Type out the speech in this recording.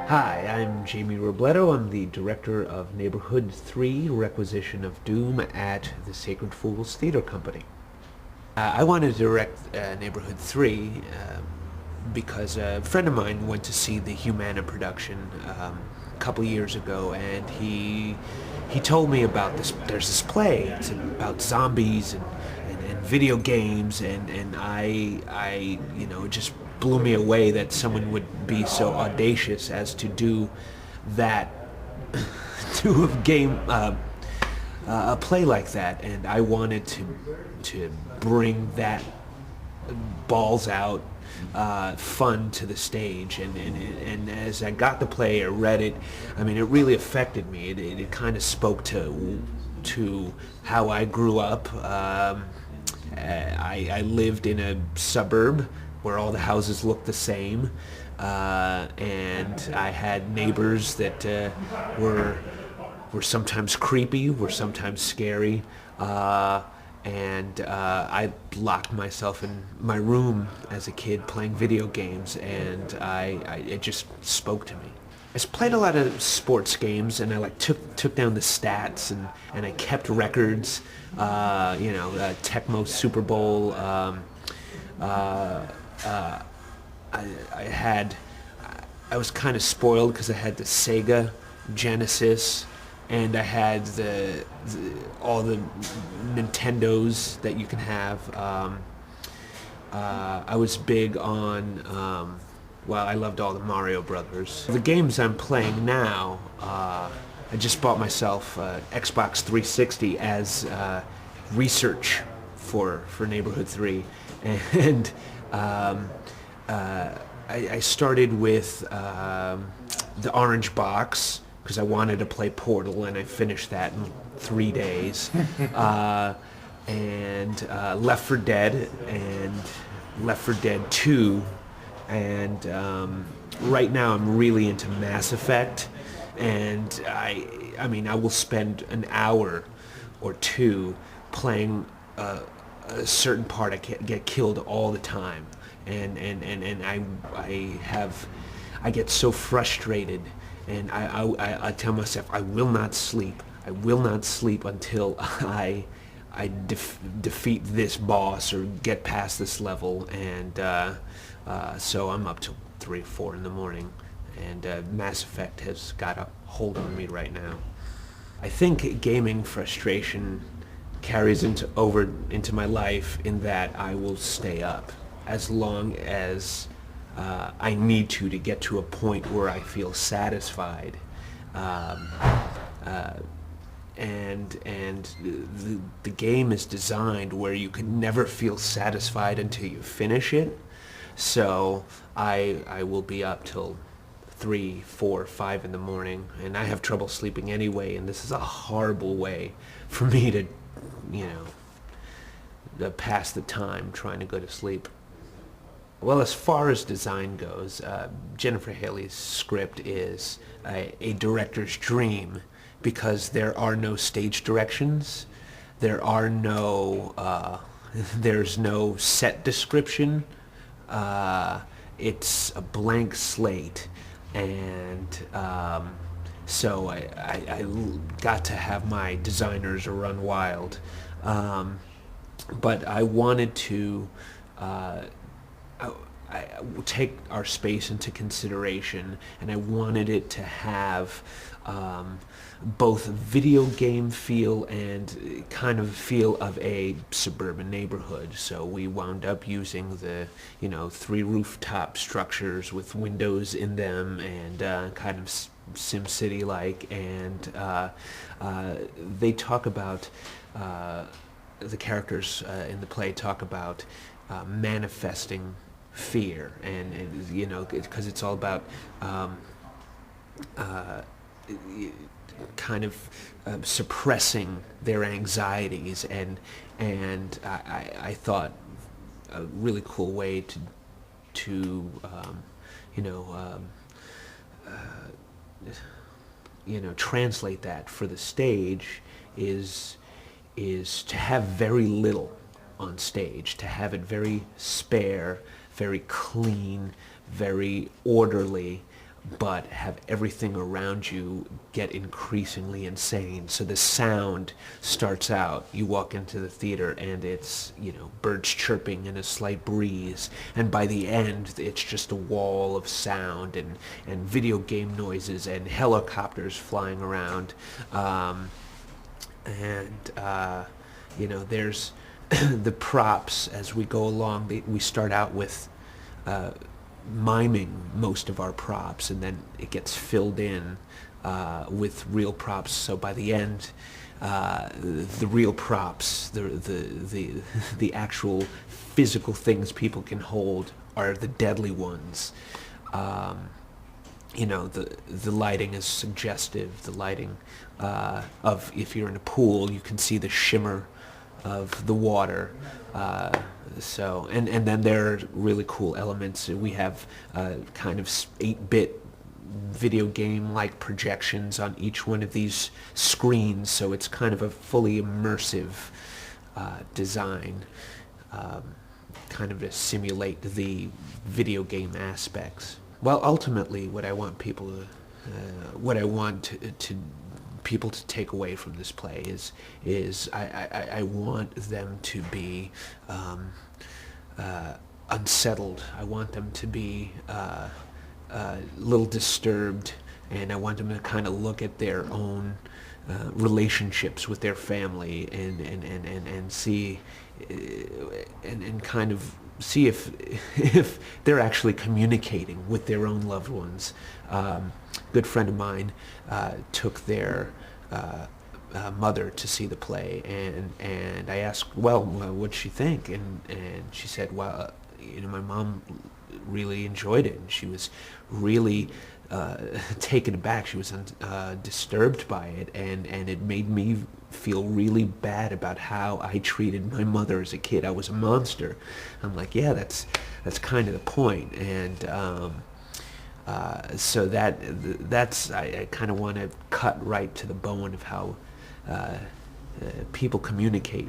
Hi, I'm Jaime Robledo. I'm the director of Neighborhood 3, Requisition of Doom at the Sacred Fools Theater Company. I wanted to direct Neighborhood 3 because a friend of mine went to see the Humana production a couple years ago, and he told me about this. There's this play. It's about zombies and video games, and it just blew me away that someone would be so audacious as to do that, to a play like that, and I wanted to bring that balls out fun to the stage, and as I got the play, I read it. I mean, it really affected me. It kind of spoke to how I grew up. I lived in a suburb where all the houses looked the same, and I had neighbors that were sometimes creepy, were sometimes scary, and I locked myself in my room as a kid playing video games, and it just spoke to me. I played a lot of sports games, and I took down the stats, and I kept records. Tecmo Super Bowl. I was kind of spoiled because I had the Sega Genesis, and I had all the Nintendos that you can have. I was big on, I loved all the Mario Brothers. The games I'm playing now, I just bought myself Xbox 360 as research for Neighborhood 3, and I started with the orange box because I wanted to play Portal, and I finished that in 3 days. And Left 4 Dead and Left 4 Dead 2, and right now I'm really into Mass Effect, and I mean I will spend an hour or two playing a certain part. I get killed all the time, and I get so frustrated, and I tell myself I will not sleep. I will not sleep until I defeat this boss or get past this level, and so I'm up till 3 or 4 in the morning, and Mass Effect has got a hold on me right now. I think gaming frustration carries over into my life in that I will stay up as long as I need to get to a point where I feel satisfied. And the game is designed where you can never feel satisfied until you finish it. So I will be up till 3, 4, 5 in the morning, and I have trouble sleeping anyway, and this is a horrible way for me to pass the time trying to go to sleep. Well, as far as design goes, Jennifer Haley's script is a director's dream, because there are no stage directions, there are no, there's no set description, it's a blank slate, and so I got to have my designers run wild, but I wanted to I take our space into consideration, and I wanted it to have both a video game feel and kind of feel of a suburban neighborhood. So we wound up using the 3 rooftop structures with windows in them, and kind of SimCity-like, and they talk about the characters in the play talk about manifesting fear, and because it's all about kind of suppressing their anxieties, and I thought a really cool way to translate that for the stage is to have very little on stage, to have it very spare, very clean, very orderly, but have everything around you get increasingly insane. So the sound starts out, you walk into the theater and it's, you know, birds chirping and a slight breeze, and by the end it's just a wall of sound and video game noises and helicopters flying around. You know, there's the props as we go along. We start out with miming most of our props, and then it gets filled in with real props. So by the end, the real props, the actual physical things people can hold, are the deadly ones. You know, the lighting is suggestive. The lighting of, if you're in a pool, you can see the shimmer of the water. So and then there are really cool elements. We have kind of 8-bit video game like projections on each one of these screens, so it's kind of a fully immersive design, kind of to simulate the video game aspects. Well, ultimately, what I want people to take away from this play is I want them to be unsettled. I want them to be a little disturbed, and I want them to kind of look at their own relationships with their family and see and kind of see if they're actually communicating with their own loved ones. Good friend of mine took their mother to see the play, and I asked, well, what'd she think? And she said, well, you know, my mom really enjoyed it, and she was really taken aback. She was disturbed by it, and it made me feel really bad about how I treated my mother as a kid. I was a monster. I'm like, yeah, that's kind of the point. And so that's I kind of want to cut right to the bone of how people communicate.